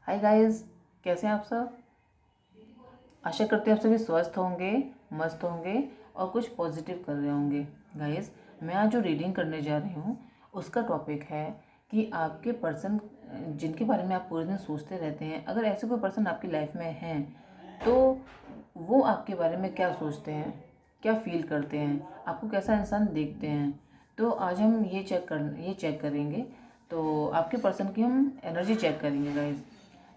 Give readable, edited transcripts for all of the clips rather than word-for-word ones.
Hi guys, कैसे हैं आप सब। आशा करते हैं आप सभी स्वस्थ होंगे, मस्त होंगे और कुछ पॉजिटिव कर रहे होंगे। गाइस, मैं आज जो रीडिंग करने जा रही हूँ उसका टॉपिक है कि आपके पर्सन जिनके बारे में आप पूरे दिन सोचते रहते हैं, अगर ऐसे कोई पर्सन आपकी लाइफ में हैं तो वो आपके बारे में क्या सोचते हैं, क्या फील करते हैं, आपको कैसा इंसान देखते हैं। तो आज हम ये चेक करेंगे। तो आपके पर्सन की हम एनर्जी चेक करेंगे गाइस।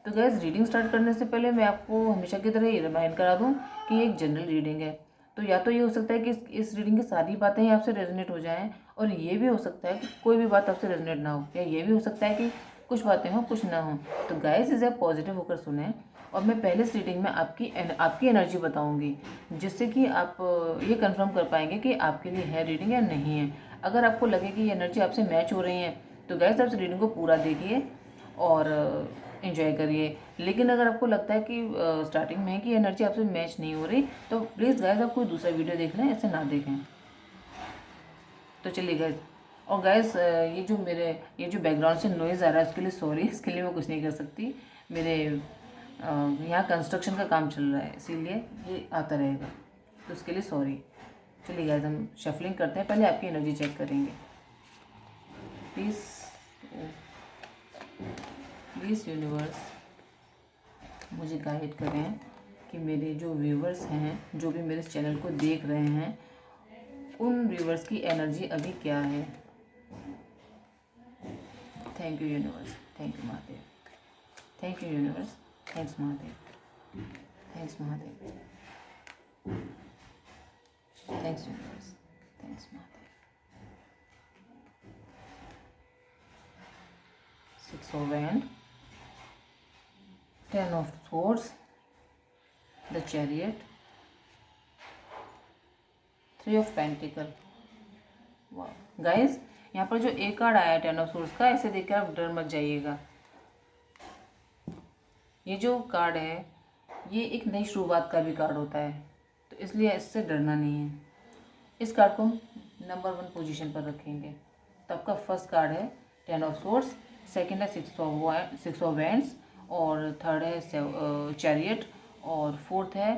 तो गैस, रीडिंग स्टार्ट करने से पहले मैं आपको हमेशा की तरह ये रिमाइंड करा दूं कि ये एक जनरल रीडिंग है। तो या तो ये हो सकता है कि इस रीडिंग की सारी बातें ही आपसे रेजोनेट हो जाएं, और ये भी हो सकता है कि कोई भी बात आपसे रेजोनेट ना हो, या ये भी हो सकता है कि कुछ बातें हों कुछ ना हो। तो गाइस, इसे आप पॉजिटिव होकर सुने, और मैं पहले इस रीडिंग में आपकी एनर्जी बताऊंगी, जिससे कि आप ये कंफर्म कर पाएंगे कि आपके लिए है रीडिंग या नहीं है। अगर आपको लगे कि ये एनर्जी आपसे मैच हो रही है तो गाइस, आप इस रीडिंग को पूरा देखिए और इन्जॉय करिए। लेकिन अगर आपको लगता है कि स्टार्टिंग में कि एनर्जी आपसे मैच नहीं हो रही, तो प्लीज़ गाइस आप कोई दूसरा वीडियो देख लें, ऐसे ना देखें। तो चलिए गाइस। और गाइस, ये जो बैकग्राउंड से नॉइज़ आ रहा है उसके लिए सॉरी, इसके लिए मैं कुछ नहीं कर सकती। मेरे यहाँ कंस्ट्रक्शन का काम चल रहा है, इसीलिए ये आता रहेगा, तो उसके लिए सॉरी। चलिए गाइस, हम शफलिंग करते हैं। पहले आपकी एनर्जी चेक करेंगे। प्लीज़ प्लीज़ यूनिवर्स मुझे गाइड करें कि मेरे जो व्यूवर्स हैं, जो भी मेरे इस चैनल को देख रहे हैं, उन व्यूवर्स की एनर्जी अभी क्या है। Thank you universe, thank you Mahadev, thank you universe, thanks Mahadev, thanks Mahadev, thanks universe, thanks Mahadev. 6 of Wands, 10 of Swords, the Chariot, 3 of Pentacle। वाह गाइस, यहाँ पर जो एक कार्ड आया है 10 ऑफ सोर्स का, इसे देखकर आप डर मत जाइएगा। ये जो कार्ड है ये एक नई शुरुआत का भी कार्ड होता है, तो इसलिए इससे डरना नहीं है। इस कार्ड को हम नंबर 1 पोजीशन पर रखेंगे। तो आपका फर्स्ट कार्ड है 10 ऑफ सोर्स, सेकंड है 6 ऑफ वैंड्स, और थर्ड है चैरियट, और फोर्थ है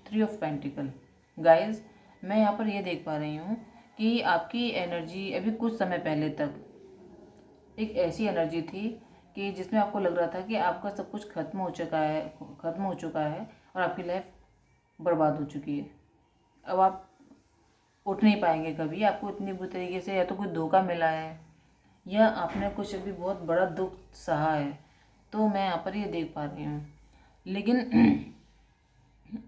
3 ऑफ पेंटिकल। गाइस, मैं यहाँ पर ये देख पा रही हूँ कि आपकी एनर्जी अभी कुछ समय पहले तक एक ऐसी एनर्जी थी कि जिसमें आपको लग रहा था कि आपका सब कुछ खत्म हो चुका है और आपकी लाइफ बर्बाद हो चुकी है। अब आप उठ नहीं पाएंगे कभी। आपको इतनी बुरी तरीके से या तो कोई धोखा मिला है, या आपने कुछ अभी बहुत बड़ा दुख सहा है। तो मैं यहाँ पर ये देख पा रही हूँ। लेकिन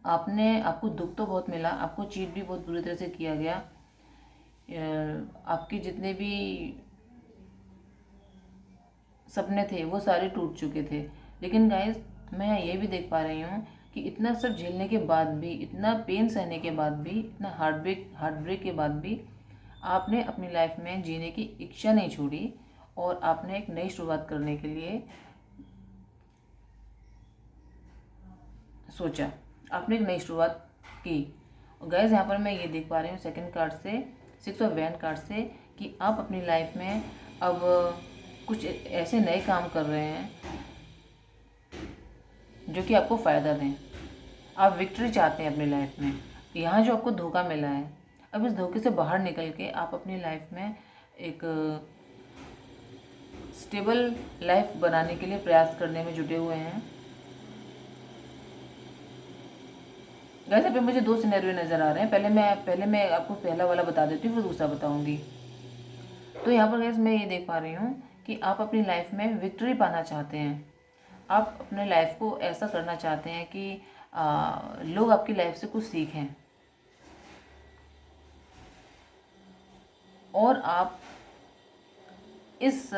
आपको दुख तो बहुत मिला, आपको चीट भी बहुत बुरी तरह से किया गया। आपके जितने भी सपने थे वो सारे टूट चुके थे। लेकिन गाइस, मैं ये भी देख पा रही हूँ कि इतना सब झेलने के बाद भी, इतना पेन सहने के बाद भी, इतना हार्ट ब्रेक के बाद भी आपने अपनी लाइफ में जीने की इच्छा नहीं छोड़ी, और आपने एक नई शुरुआत करने के लिए सोचा, आपने एक नई शुरुआत की। और गाइस, यहाँ पर मैं ये देख पा रही हूँ सेकंड कार्ड से, 6 ऑफ वैंड कार्ड से, कि आप अपनी लाइफ में अब कुछ ऐसे नए काम कर रहे हैं जो कि आपको फ़ायदा दें। आप विक्ट्री चाहते हैं अपनी लाइफ में। यहाँ जो आपको धोखा मिला है, अब इस धोखे से बाहर निकल के आप अपनी लाइफ में एक स्टेबल लाइफ बनाने के लिए प्रयास करने में जुटे हुए हैं। वैसे पे मुझे 2 सिनेरियो नज़र आ रहे हैं। पहले मैं आपको पहला वाला बता देती हूँ, फिर दूसरा बताऊँगी। तो यहाँ पर गैस, मैं ये देख पा रही हूँ कि आप अपनी लाइफ में विक्ट्री पाना चाहते हैं। आप अपने लाइफ को ऐसा करना चाहते हैं कि लोग आपकी लाइफ से कुछ सीखें, और आप इस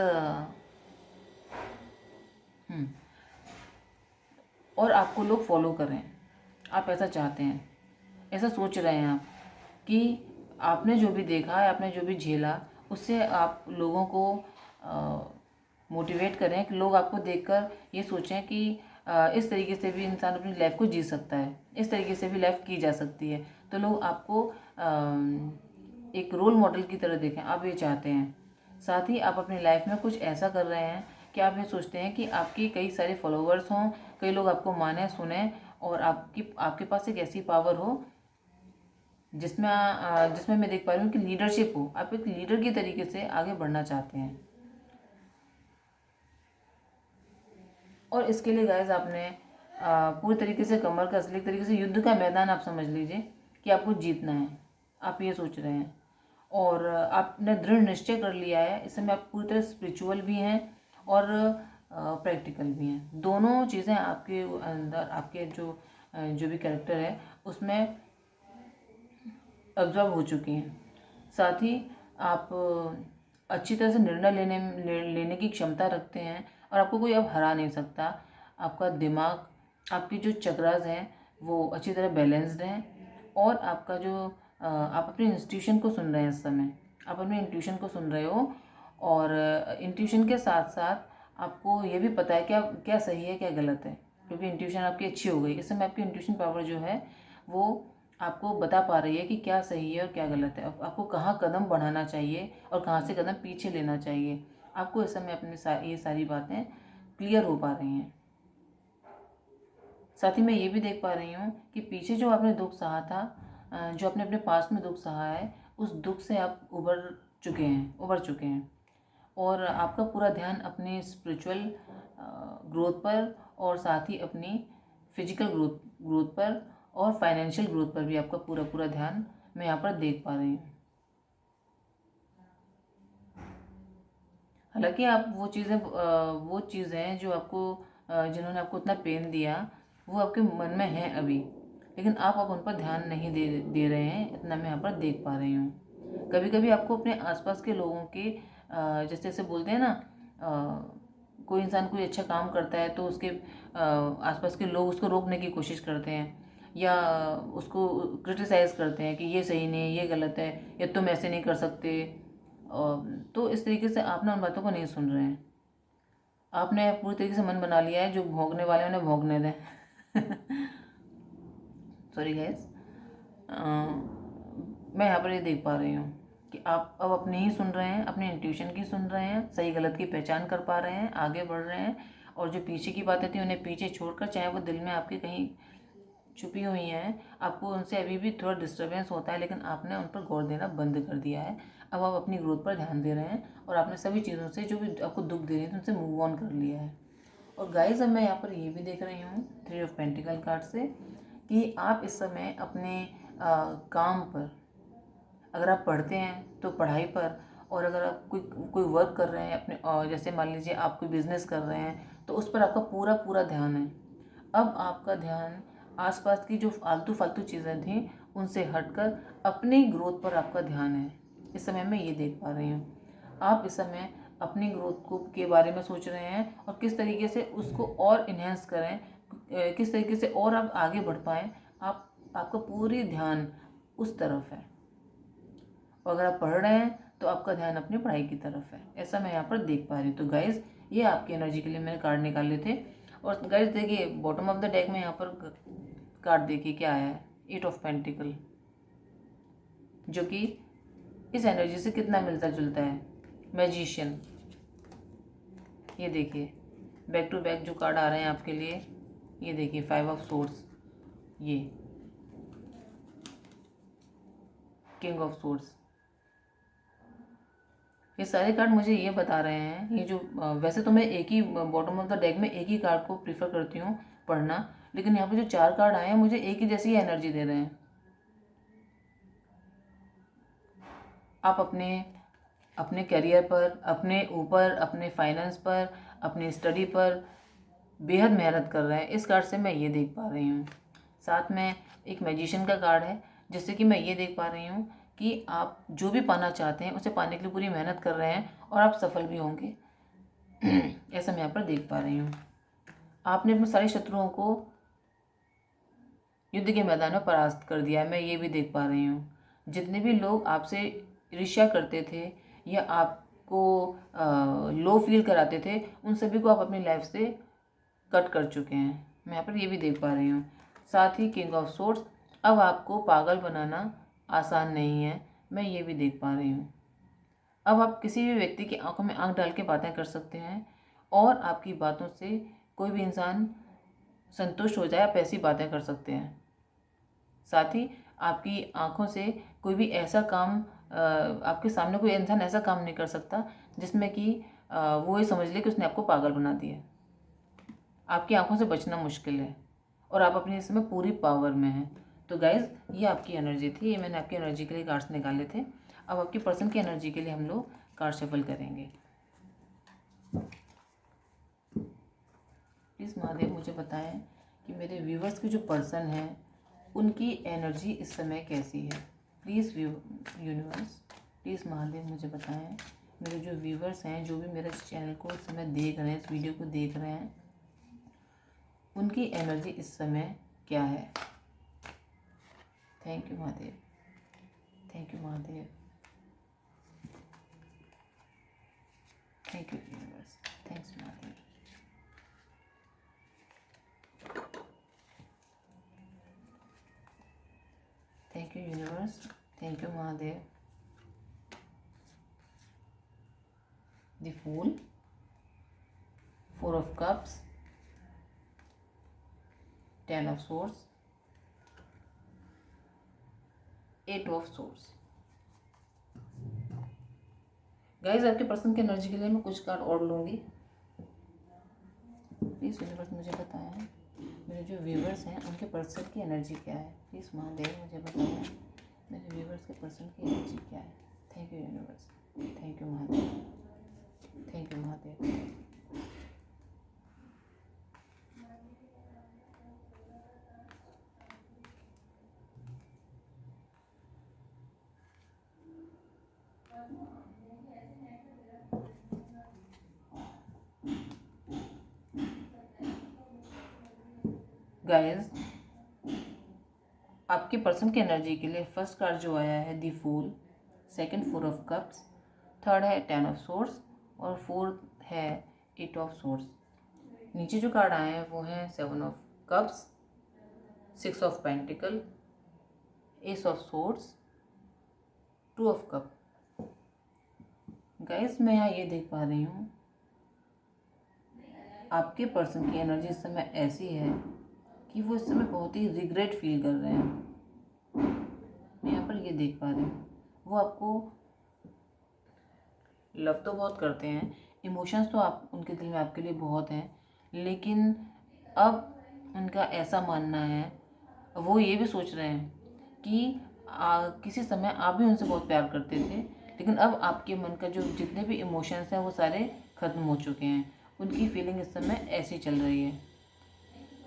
और आपको लोग फॉलो करें। आप ऐसा चाहते हैं, ऐसा सोच रहे हैं आप, कि आपने जो भी देखा है, आपने जो भी झेला, उससे आप लोगों को मोटिवेट करें कि लोग आपको देखकर ये सोचें कि इस तरीके से भी इंसान अपनी लाइफ को जी सकता है, इस तरीके से भी लाइफ की जा सकती है। तो लोग आपको एक रोल मॉडल की तरह देखें, आप ये चाहते हैं। साथ ही आप अपनी लाइफ में कुछ ऐसा कर रहे हैं कि आप ये सोचते हैं कि आपके कई सारे फॉलोअर्स हों, कई लोग आपको माने सुने और आपके पास एक ऐसी पावर हो जिसमें मैं देख पा रही हूँ कि लीडरशिप हो। आप एक लीडर की तरीके से आगे बढ़ना चाहते हैं। और इसके लिए गाइस आपने पूरी तरीके से कमर कस ली, एक तरीके से युद्ध का मैदान आप समझ लीजिए कि आपको जीतना है, आप ये सोच रहे हैं और आपने दृढ़ निश्चय कर लिया है। इस समय आप पूरी तरह स्पिरिचुअल भी हैं और प्रैक्टिकल भी हैं। दोनों चीज़ें आपके अंदर, आपके जो भी कैरेक्टर है उसमें ऑब्जर्व हो चुकी हैं। साथ ही आप अच्छी तरह से निर्णय लेने की क्षमता रखते हैं और आपको कोई अब हरा नहीं सकता। आपका दिमाग, आपकी जो चक्रास हैं वो अच्छी तरह बैलेंस्ड हैं और आपका जो आप अपने इंस्टीट्यूशन को सुन रहे हैं। इस समय आप अपने इंट्यूशन को सुन रहे हो और इंट्यूशन के साथ साथ आपको ये भी पता है क्या क्या सही है क्या गलत है, क्योंकि इंट्यूशन आपकी अच्छी हो गई। इस समय आपकी इंट्यूशन पावर जो है वो आपको बता पा रही है कि क्या सही है और क्या गलत है। अब आपको कहाँ कदम बढ़ाना चाहिए और कहाँ से कदम पीछे लेना चाहिए, आपको इस समय अपने ये सारी बातें क्लियर हो पा रही हैं। साथ ही मैं ये भी देख पा रही हूँ कि पीछे जो आपने दुख सहा था, जो आपने अपने पास में दुख सहा है, उस दुख से आप उबर चुके हैं और आपका पूरा ध्यान अपने स्पिरिचुअल ग्रोथ पर और साथ ही अपनी फिजिकल ग्रोथ पर और फाइनेंशियल ग्रोथ पर भी आपका पूरा ध्यान मैं यहाँ पर देख पा रही हूँ। हालांकि आप वो चीज़ें जो आपको जिन्होंने आपको उतना पेन दिया वो आपके मन में हैं अभी, लेकिन आप अब उन पर ध्यान नहीं दे रहे हैं, इतना मैं यहाँ पर देख पा रही हूँ। कभी कभी आपको अपने आसपास के लोगों के जैसे जैसे बोलते हैं ना, कोई इंसान कोई अच्छा काम करता है तो उसके आसपास के लोग उसको रोकने की कोशिश करते हैं या उसको क्रिटिसाइज़ करते हैं कि ये सही नहीं है, ये गलत है, या तुम ऐसे नहीं कर सकते। तो इस तरीके से आप ना उन बातों को नहीं सुन रहे हैं। आपने पूरी तरीके से मन बना लिया है जो भोगने वाले उन्हें भोगने दें। सॉरी गाइस, मैं यहाँ पर ये देख पा रही हूँ कि आप अब अपने ही सुन रहे हैं, अपने इंट्यूशन की सुन रहे हैं, सही गलत की पहचान कर पा रहे हैं, आगे बढ़ रहे हैं और जो पीछे की बातें थी उन्हें पीछे छोड़कर, चाहे वो दिल में आपके कहीं छुपी हुई हैं, आपको उनसे अभी भी थोड़ा डिस्टर्बेंस होता है, लेकिन आपने उन पर गौर देना बंद कर दिया है। अब आप अपनी ग्रोथ पर ध्यान दे रहे हैं और आपने सभी चीज़ों से जो भी आपको दुख दे रही है उनसे मूव ऑन कर लिया है। और गाइस अब मैं यहाँ पर ये भी देख रही हूँ 3 ऑफ पेंटिकल कार्ड से कि आप इस समय अपने काम पर, अगर आप पढ़ते हैं तो पढ़ाई पर, और अगर आप कोई वर्क कर रहे हैं अपने, जैसे मान लीजिए आप कोई बिजनेस कर रहे हैं तो उस पर आपका पूरा ध्यान है। अब आपका ध्यान आसपास की जो आलतू फालतू चीज़ें थी उनसे हटकर अपनी ग्रोथ पर आपका ध्यान है। इस समय मैं ये देख पा रही हूँ आप इस समय अपनी ग्रोथ को के बारे में सोच रहे हैं और किस तरीके से उसको और इन्हेंस करें, किस तरीके से और आप आगे बढ़ पाएँ। आपका पूरी ध्यान उस तरफ है और अगर आप पढ़ रहे हैं तो आपका ध्यान अपनी पढ़ाई की तरफ है। ऐसा मैं यहाँ पर देख पा रही हूँ। तो गाइज ये आपकी एनर्जी के लिए मैंने कार्ड निकाले थे। और गाइज देखिए बॉटम ऑफ द डेक में यहाँ पर कार्ड देखिए क्या आया है, 8 ऑफ पेंटिकल, जो कि इस एनर्जी से कितना मिलता जुलता है। मैजिशियन, ये देखिए बैक टू बैक जो कार्ड आ रहे हैं आपके लिए, ये देखिए 5 ऑफ सोर्ड्स, ये किंग ऑफ सोर्ड्स। ये सारे कार्ड मुझे ये बता रहे हैं, ये जो वैसे तो मैं एक ही बॉटम ऑफ द डेक में एक ही कार्ड को प्रीफर करती हूँ पढ़ना, लेकिन यहाँ पे जो 4 कार्ड आए हैं मुझे एक ही जैसी एनर्जी दे रहे हैं। आप अपने करियर पर, अपने ऊपर, अपने फाइनेंस पर, अपनी स्टडी पर बेहद मेहनत कर रहे हैं। इस कार्ड से मैं ये देख पा रही हूँ। साथ में एक मैजिशियन का कार्ड है, जिससे कि मैं ये देख पा रही हूँ कि आप जो भी पाना चाहते हैं उसे पाने के लिए पूरी मेहनत कर रहे हैं और आप सफल भी होंगे। ऐसा मैं यहाँ पर देख पा रही हूँ। आपने अपने सारे शत्रुओं को युद्ध के मैदान में परास्त कर दिया है, मैं ये भी देख पा रही हूँ। जितने भी लोग आपसे ईर्ष्या करते थे या आपको लो फील कराते थे, उन सभी को आप अपनी लाइफ से कट कर चुके हैं, मैं यहाँ पर ये भी देख पा रही हूँ। साथ ही किंग ऑफ सोर्ड्स, अब आपको पागल बनाना आसान नहीं है, मैं ये भी देख पा रही हूँ। अब आप किसी भी व्यक्ति की आंखों में आंख डाल के बातें कर सकते हैं और आपकी बातों से कोई भी इंसान संतुष्ट हो जाए, आप ऐसी बातें कर सकते हैं। साथ ही आपकी आंखों से कोई भी ऐसा काम आपके सामने कोई इंसान ऐसा काम नहीं कर सकता जिसमें कि वो ये समझ ले कि उसने आपको पागल बना दिया। आपकी आंखों से बचना मुश्किल है और आप अपनी इस समय पूरी पावर में हैं। तो गाइज़, ये आपकी एनर्जी थी, ये मैंने आपकी एनर्जी के लिए कार्ड्स निकाले थे। अब आपकी पर्सन की एनर्जी के लिए हम लोग कार्ड शफल करेंगे। प्लीज़ महादेव मुझे बताएं कि मेरे व्यूवर्स के जो पर्सन हैं उनकी एनर्जी इस समय कैसी है। प्लीज़ यूनिवर्स, प्लीज़ महादेव मुझे बताएं मेरे जो व्यूवर्स हैं, जो भी मेरे चैनल को इस समय देख रहे हैं, इस वीडियो को देख रहे हैं, उनकी एनर्जी इस समय क्या है। Thank you Mahadev, thank you Mahadev, thank you universe, thanks Mahadev. Thank you universe, thank you Mahadev. The fool, 4 of cups, 10 of swords, 8 of swords। Guys, आपके पर्सन की एनर्जी के लिए मैं कुछ कार्ड और लूँगी। प्लीज़ यूनिवर्स मुझे बताएं मेरे जो व्यूवर्स हैं उनके पर्सन की एनर्जी क्या है। प्लीज़ महादेव मुझे बताएं मेरे व्यूवर्स के पर्सन की एनर्जी क्या है। Thank you universe, thank you Mahadev, thank you Mahadev. Guys, आपके पर्सन की एनर्जी के लिए फर्स्ट कार्ड जो आया है the fool, second 4 of cups, third है 10 ऑफ सोर्स और फोर्थ है 8 ऑफ सोर्स। नीचे जो कार्ड आए हैं वो हैं 7 of cups, 6 of pentacle, S of source, 2 of cup. Guys, मैं यहाँ ये देख पा रही हूँ आपके पर्सन की एनर्जी इस समय ऐसी है कि वो इस समय बहुत ही रिग्रेट फील कर रहे हैं। मैं यहाँ पर ये देख पा रही हूँ वो आपको लव तो बहुत करते हैं, इमोशंस तो आप उनके दिल में आपके लिए बहुत हैं, लेकिन अब उनका ऐसा मानना है, वो ये भी सोच रहे हैं कि किसी समय आप भी उनसे बहुत प्यार करते थे, लेकिन अब आपके मन का जो जितने भी इमोशंस हैं वो सारे ख़त्म हो चुके हैं। उनकी फीलिंग इस समय ऐसी चल रही है।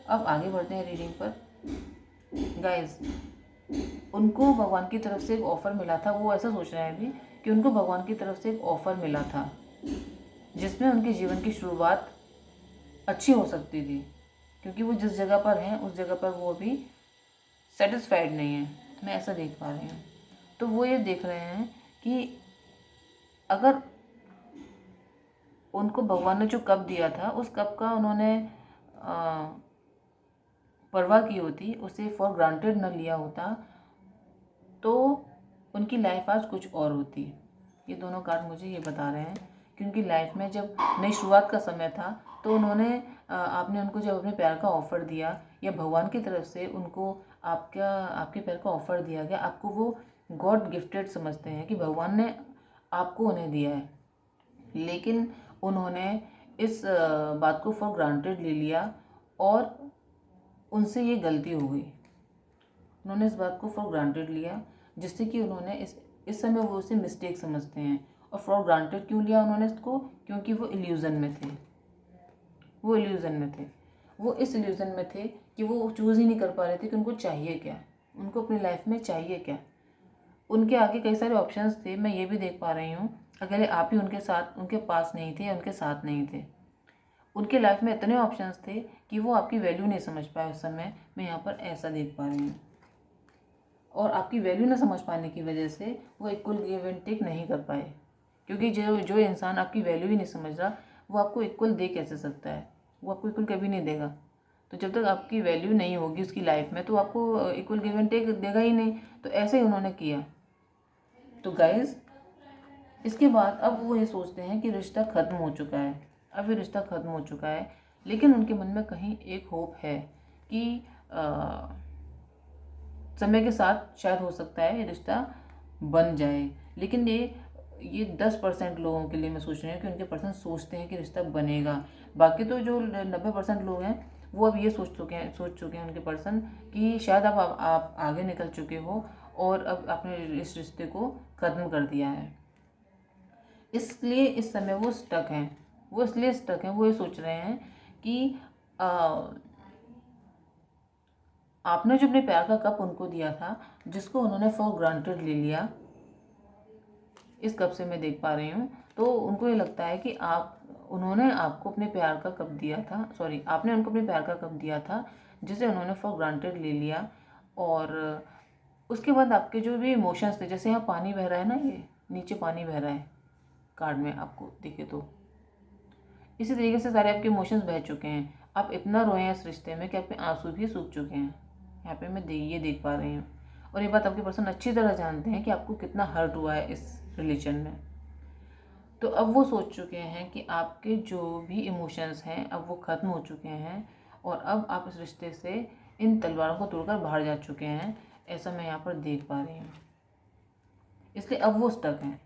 अब आगे बढ़ते हैं रीडिंग पर। गाइस, उनको भगवान की तरफ से एक ऑफ़र मिला था, वो ऐसा सोच रहे हैं अभी कि उनको भगवान की तरफ से एक ऑफ़र मिला था जिसमें उनके जीवन की शुरुआत अच्छी हो सकती थी, क्योंकि वो जिस जगह पर हैं उस जगह पर वो अभी सेटिस्फाइड नहीं है। मैं ऐसा देख पा रही हूँ। तो वो ये देख रहे हैं कि अगर उनको भगवान ने जो कप दिया था उस कप का उन्होंने परवाह की होती, उसे फॉर ग्रांटेड न लिया होता, तो उनकी लाइफ आज कुछ और होती। ये दोनों कार्ड मुझे ये बता रहे हैं कि उनकी लाइफ में जब नई शुरुआत का समय था तो उन्होंने आपने उनको जब अपने प्यार का ऑफ़र दिया या भगवान की तरफ से उनको आपके प्यार का ऑफ़र दिया गया, आपको वो गॉड गिफ्टेड समझते हैं कि भगवान ने आपको उन्हें दिया है, लेकिन उन्होंने इस बात को फॉर ग्रांटेड ले लिया और उनसे ये गलती हो गई। उन्होंने इस बात को फॉर ग्रांटेड लिया जिससे कि उन्होंने इस समय वो उसे मिस्टेक समझते हैं। और फॉर ग्रांटेड क्यों लिया उन्होंने इसको? क्योंकि वो इल्यूज़न में थे। वो इल्यूज़न में थे, वो इस इल्यूज़न में थे कि वो चूज़ ही नहीं कर पा रहे थे कि उनको चाहिए क्या, उनको अपनी लाइफ में चाहिए क्या। उनके आगे कई सारे ऑप्शंस थे। मैं ये भी देख पा रही हूँ अकेले आप ही उनके पास नहीं थे या उनके साथ नहीं थे। उनके लाइफ में इतने ऑप्शंस थे कि वो आपकी वैल्यू नहीं समझ पाए उस समय। मैं यहाँ पर ऐसा देख पा रही हूँ। और आपकी वैल्यू न समझ पाने की वजह से वो इक्वल गिव एंड टेक नहीं कर पाए, क्योंकि जो इंसान आपकी वैल्यू ही नहीं समझ रहा वो आपको इक्वल दे कैसे सकता है? वो आपको इक्वल कभी नहीं देगा। तो जब तक आपकी वैल्यू नहीं होगी उसकी लाइफ में तो आपको इक्वल गिव एंड टेक देगा ही नहीं। तो ऐसे ही उन्होंने किया। तो गाइस, इसके बाद अब वो ये सोचते हैं कि रिश्ता ख़त्म हो चुका है। अब ये रिश्ता ख़त्म हो चुका है, लेकिन उनके मन में कहीं एक होप है कि समय के साथ शायद हो सकता है ये रिश्ता बन जाए। लेकिन ये 10% लोगों के लिए मैं सोच रही हूँ कि उनके पर्सन सोचते हैं कि रिश्ता बनेगा। बाकी तो जो 90% लोग हैं वो अब ये सोच चुके हैं उनके पर्सन कि शायद अब आप आगे निकल चुके हो और अब आपने इस रिश्ते को ख़त्म कर दिया है। इसलिए इस समय वो स्टक हैं। वो इसलिए स्टक हैं, वो ये सोच रहे हैं कि आपने जो अपने प्यार का कप उनको दिया था, जिसको उन्होंने फॉर ग्रांटेड ले लिया, इस कप से मैं देख पा रही हूँ, तो उनको ये लगता है कि उन्होंने आपको अपने प्यार का कप दिया था, सॉरी, आपने उनको अपने प्यार का कप दिया था जिसे उन्होंने फॉर ग्रांटेड ले लिया। और उसके बाद आपके जो भी इमोशंस थे, जैसे यहाँ पानी बह रहा है ना, ये नीचे पानी बह रहा है कार्ड में, आपको दिखे तो इसी तरीके से सारे आपके इमोशंस बह चुके हैं। आप इतना रोए हैं इस रिश्ते में कि आपके आंसू भी सूख चुके हैं। यहाँ पे मैं ये देख पा रही हूँ। और ये बात आपके पर्सन अच्छी तरह जानते हैं कि आपको कितना हर्ट हुआ है इस रिलेशन में। तो अब वो सोच चुके हैं कि आपके जो भी इमोशंस हैं अब वो ख़त्म हो चुके हैं और अब आप इस रिश्ते से इन तलवारों को तोड़कर बाहर जा चुके हैं, ऐसा मैं यहाँ पर देख पा रही हूँ। इसलिए अब वो स्टक हैं।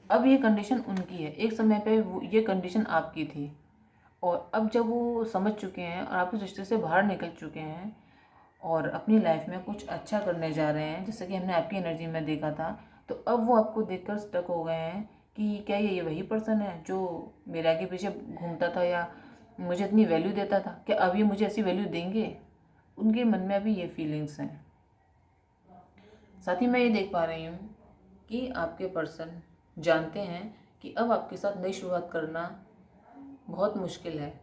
अब ये कंडीशन उनकी है, एक समय पे ये कंडीशन आपकी थी। और अब जब वो समझ चुके हैं और आप इस रिश्ते से बाहर निकल चुके हैं और अपनी लाइफ में कुछ अच्छा करने जा रहे हैं, जैसे कि हमने आपकी एनर्जी में देखा था, तो अब वो आपको देखकर स्टक हो गए हैं कि क्या ये वही पर्सन है जो मेरे आगे पीछे घूमता था या मुझे इतनी वैल्यू देता था, क्या अब ये मुझे ऐसी वैल्यू देंगे? उनके मन में अभी ये फीलिंग्स हैं। साथ ही मैं ये देख पा रही हूँ कि आपके पर्सन जानते हैं कि अब आपके साथ नई शुरुआत करना बहुत मुश्किल है,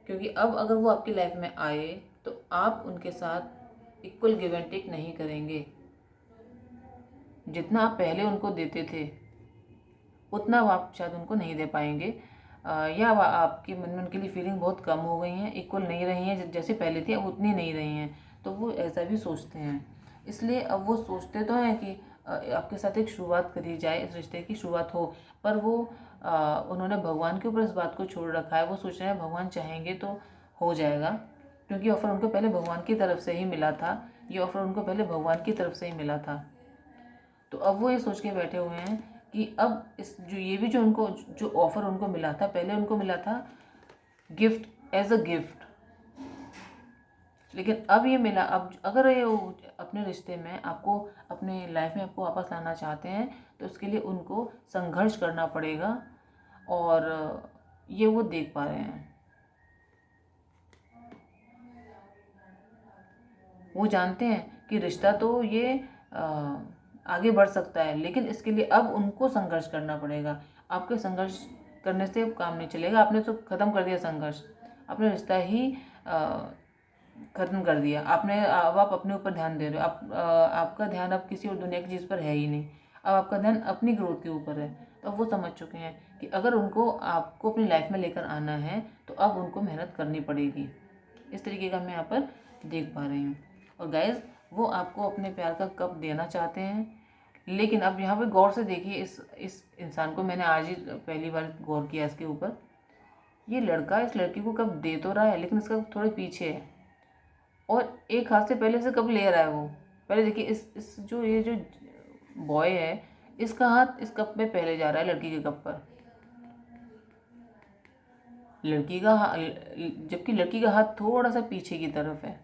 क्योंकि अब अगर वो आपकी लाइफ में आए तो आप उनके साथ इक्वल गिव एंड टेक नहीं करेंगे। जितना आप पहले उनको देते थे उतना अब आप शायद उनको नहीं दे पाएंगे, या आपके मन में उनके लिए फीलिंग बहुत कम हो गई हैं, इक्वल नहीं रही हैं, जैसे पहले थी अब उतनी नहीं रही हैं। तो वो ऐसा भी सोचते हैं। इसलिए अब वो सोचते तो हैं कि आपके साथ एक शुरुआत करी जाए, इस रिश्ते की शुरुआत हो, पर वो उन्होंने भगवान के ऊपर इस बात को छोड़ रखा है। वो सोच रहे हैं भगवान चाहेंगे तो हो जाएगा, क्योंकि ऑफ़र उनको पहले भगवान की तरफ से ही मिला था। ये ऑफ़र उनको पहले भगवान की तरफ से ही मिला था। तो अब वो ये सोच के बैठे हुए हैं कि अब इस जो ये भी जो उनको जो ऑफ़र उनको मिला था, पहले उनको मिला था गिफ्ट, एज अ गिफ्ट, लेकिन अब ये मिला, अब अगर ये अपने रिश्ते में आपको, अपने लाइफ में आपको वापस लाना चाहते हैं तो उसके लिए उनको संघर्ष करना पड़ेगा। और ये वो देख पा रहे हैं। वो जानते हैं कि रिश्ता तो ये आगे बढ़ सकता है, लेकिन इसके लिए अब उनको संघर्ष करना पड़ेगा। आपके संघर्ष करने से अब काम नहीं चलेगा। आपने तो ख़त्म कर दिया संघर्ष, आपने रिश्ता ही ख़त्म कर दिया। अब आप अपने ऊपर ध्यान दे रहे हो। आपका ध्यान अब किसी और दुनिया की चीज़ पर है ही नहीं। अब आपका ध्यान अपनी ग्रोथ के ऊपर है। तो अब वो समझ चुके हैं कि अगर उनको आपको अपनी लाइफ में लेकर आना है तो अब उनको मेहनत करनी पड़ेगी। इस तरीके का मैं यहाँ पर देख पा रही हूँ। और गाइज़, वो आपको अपने प्यार का कप देना चाहते हैं, लेकिन अब यहाँ पे गौर से देखिए इस इंसान को। मैंने आज ही पहली बार गौर किया इसके ऊपर। ये लड़का इस लड़की को कप दे तो रहा है, लेकिन इसका थोड़े पीछे है और एक हाथ से पहले से कप ले रहा है वो। पहले देखिए इस ये जो बॉय है, इसका हाथ इस कप में पहले जा रहा है लड़की के कप पर, जबकि लड़की का हाथ थोड़ा सा पीछे की तरफ है,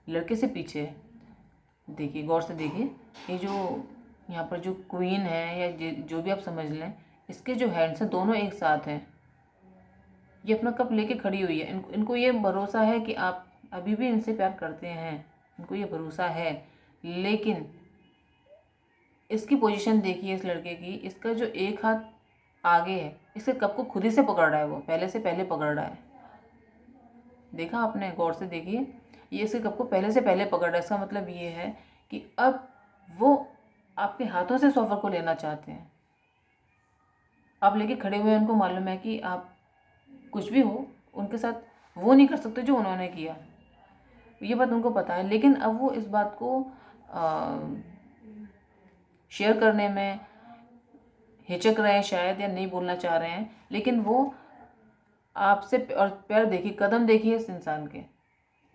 लड़के से पीछे है। देखिए, गौर से देखिए, ये जो यहाँ पर जो क्वीन है या जो भी आप समझ लें, इसके जो हैंड्स हैं दोनों एक साथ हैं। ये अपना कप लेके खड़ी हुई है। इनको ये भरोसा है कि आप अभी भी इनसे प्यार करते हैं, इनको ये भरोसा है। लेकिन इसकी पोजीशन देखिए इस लड़के की, इसका जो एक हाथ आगे है, इसके कप को खुद ही से पकड़ रहा है, वो पहले से पहले पकड़ रहा है। देखा आपने? गौर से देखिए, ये इसके कप को पहले से पहले पकड़ रहा है। इसका मतलब ये है कि अब वो आपके हाथों से इस ऑफर को लेना चाहते हैं। आप लेके खड़े हुए हैं, उनको मालूम है कि आप कुछ भी हो उनके साथ वो नहीं कर सकते जो उन्होंने किया, ये बात उनको पता है। लेकिन अब वो इस बात को शेयर करने में हिचक रहे हैं शायद, या नहीं बोलना चाह रहे हैं, लेकिन वो आपसे, और पैर देखिए, कदम देखिए इस इंसान के,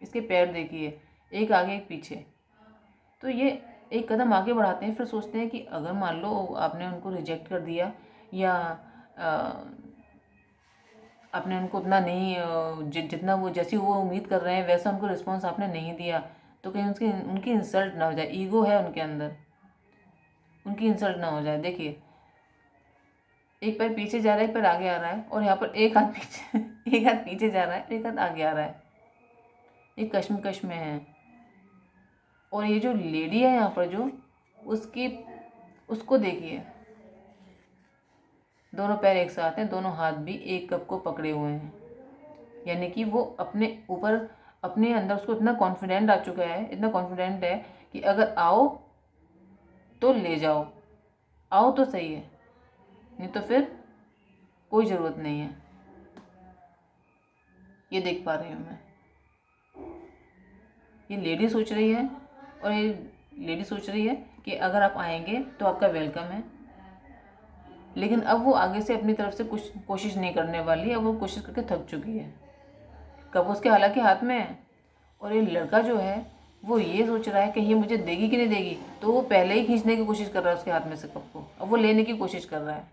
इसके पैर देखिए, एक आगे एक पीछे। तो ये एक कदम आगे बढ़ाते हैं, फिर सोचते हैं कि अगर मान लो आपने उनको रिजेक्ट कर दिया, या आपने उनको उतना नहीं, जितना वो, जैसी वो उम्मीद कर रहे हैं वैसा उनको रिस्पॉन्स आपने नहीं दिया, तो कहीं उनकी इंसल्ट ना हो जाए। ईगो है उनके अंदर, उनकी इंसल्ट ना हो जाए। देखिए, एक पैर पीछे जा रहा है, एक पैर आगे आ रहा है, और यहाँ पर एक हाथ पीछे एक हाथ पीछे जा रहा है, एक हाथ आगे आ रहा है। ये कश्मकश में है। और ये जो लेडी है यहाँ पर, जो उसको देखिए, दोनों पैर एक साथ हैं, दोनों हाथ भी एक कप को पकड़े हुए हैं। यानी कि वो अपने ऊपर, अपने अंदर उसको इतना कॉन्फिडेंट आ चुका है, इतना कॉन्फिडेंट है कि अगर आओ तो ले जाओ, आओ तो सही है, नहीं तो फिर कोई ज़रूरत नहीं है। ये देख पा रही हूँ मैं। ये लेडी सोच रही है, और ये लेडी सोच रही है कि अगर आप आएंगे तो आपका वेलकम है, लेकिन अब वो आगे से अपनी तरफ से कुछ कोशिश नहीं करने वाली। अब वो कोशिश करके थक चुकी है। कप उसके हालांकि हाथ में है, और ये लड़का जो है वो ये सोच रहा है कि ये मुझे देगी कि नहीं देगी, तो वो पहले ही खींचने की कोशिश कर रहा है उसके हाथ में से कप को, अब वो लेने की कोशिश कर रहा है।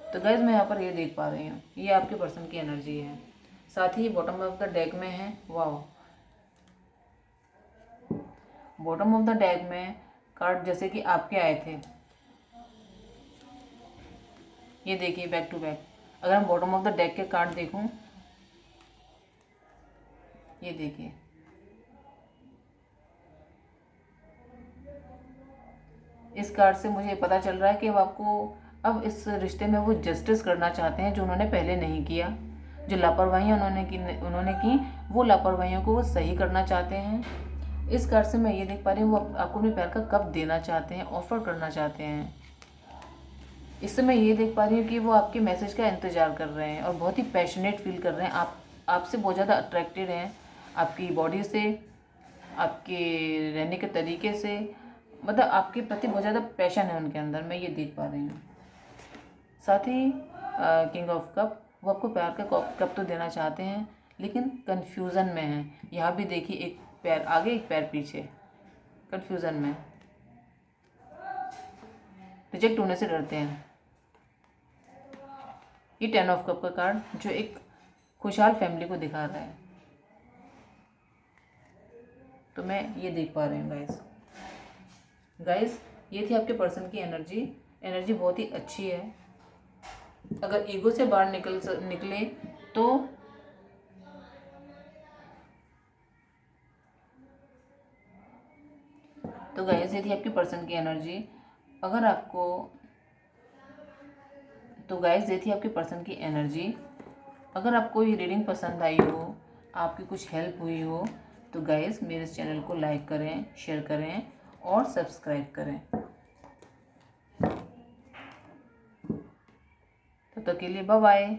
तो गाइज मैं यहाँ पर ये देख पा रही हूँ, ये आपके पर्सन की एनर्जी है। साथ ही बॉटम ऑफ द डेक में है, वाह, बॉटम ऑफ द डेक में कार्ड जैसे कि आपके आए थे, ये देखिए बैक टू बैक। अगर हम बॉटम ऑफ द डेक के कार्ड देखूं, ये देखिए, इस कार्ड से मुझे पता चल रहा है कि अब इस रिश्ते में वो जस्टिस करना चाहते हैं, जो उन्होंने पहले नहीं किया। जो लापरवाहियाँ उन्होंने की वो लापरवाहियों को वो सही करना चाहते हैं। इस कार्ड से मैं ये देख पा रही हूँ, वो आपको अपने प्यार का कप देना चाहते हैं, ऑफर करना चाहते हैं। इससे मैं ये देख पा रही हूँ कि वो आपके मैसेज का इंतज़ार कर रहे हैं, और बहुत ही पैशनेट फील कर रहे हैं। आपसे बहुत ज़्यादा अट्रैक्टेड हैं, आपकी बॉडी से, आपके रहने के तरीके से, मतलब आपके प्रति बहुत ज़्यादा पैशन है उनके अंदर, मैं ये देख पा रही हूँ। साथ ही किंग ऑफ कप, वो आपको प्यार का कप तो देना चाहते हैं, लेकिन कन्फ्यूज़न में है। यहाँ भी देखिए, एक पैर आगे एक पैर पीछे, कन्फ्यूज़न में, रिजेक्ट होने से डरते हैं। ये 10 ऑफ कप का कार्ड, जो एक खुशहाल फैमिली को दिखा रहा है। तो मैं ये देख पा रही हूँ गाइस, ये थी आपके पर्सन की एनर्जी बहुत ही अच्छी है। अगर ईगो से बाहर निकले तो गाइस, ये थी आपकी पर्सन की एनर्जी। अगर आपको तो गाइस, ये थी आपके पर्सन की एनर्जी। अगर आपको ये रीडिंग पसंद आई हो, आपकी कुछ हेल्प हुई हो, तो गाइस मेरे इस चैनल को लाइक करें, शेयर करें और सब्सक्राइब करें। तब तक के लिए बाय बाय।